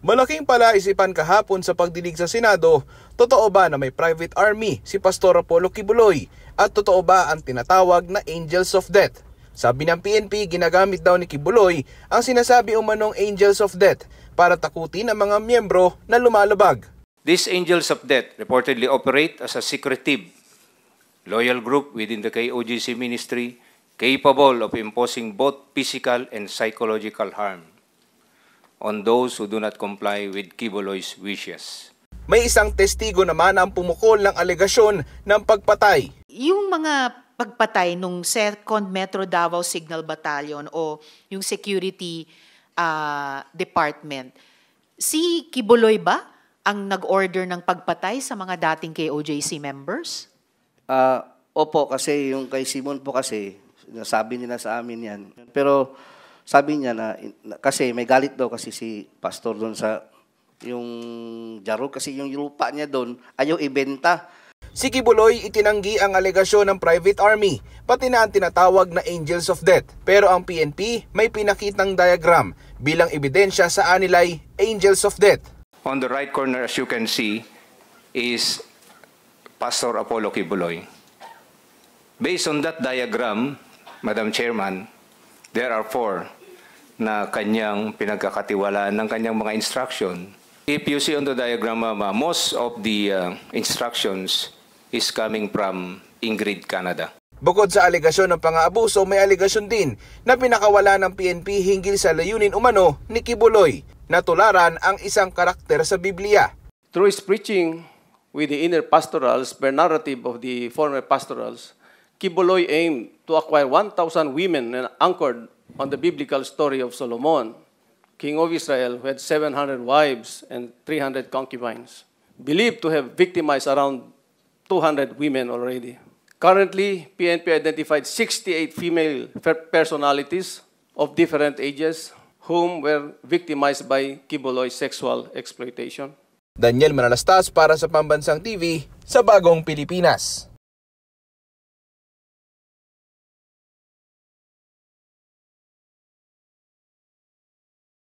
Malaking palaisipan kahapon sa pagdinig sa Senado, totoo ba na may private army si Pastor Apollo Quiboloy at totoo ba ang tinatawag na Angels of Death? Sabi ng PNP, ginagamit daw ni Quiboloy ang sinasabi umanong Angels of Death para takutin ang mga miyembro na lumalabag. These Angels of Death reportedly operate as a secretive, loyal group within the KOJC ministry capable of imposing both physical and psychological harm on those who do not comply with Quiboloy's wishes. May isang testigo naman ang pumukol ng alegasyon ng pagpatay. Yung mga pagpatay nung 2nd Metro Davao Signal Battalion o yung security department, si Quiboloy ba ang nag-order ng pagpatay sa mga dating KOJC members? Opo, kasi yung kay Simon po kasi, nasabi nila sa amin yan. Pero sabi niya na kasi may galit daw kasi si pastor doon sa yung Jaro kasi yung lupa niya doon ayaw ibenta. Si Quiboloy itinanggi ang alegasyon ng private army, pati na ang tinatawag na Angels of Death. Pero ang PNP may pinakitang diagram bilang ebidensya sa anilay Angels of Death. On the right corner, as you can see, is Pastor Apollo Quiboloy. Based on that diagram, Madam Chairman, there are 4 na kanyang pinagkakatiwalaan ng kanyang mga instruction. If you see on the diagram, most of the instructions is coming from Ingrid, Canada. Bukod sa alegasyon ng pang-aabuso, may alegasyon din na pinakawala ng PNP hinggil sa layunin umano ni Quiboloy na tularan ang isang karakter sa Biblia. Through his preaching with the inner pastorals, per narrative of the former pastorals, Quiboloy aimed to acquire 1,000 women and anchored on the biblical story of Solomon, king of Israel, who had 700 wives and 300 concubines, believed to have victimized around 200 women already. Currently, PNP identified 68 female personalities of different ages whom were victimized by Quiboloy's sexual exploitation. Daniel Manalastas para sa Pambansang TV sa Bagong Pilipinas.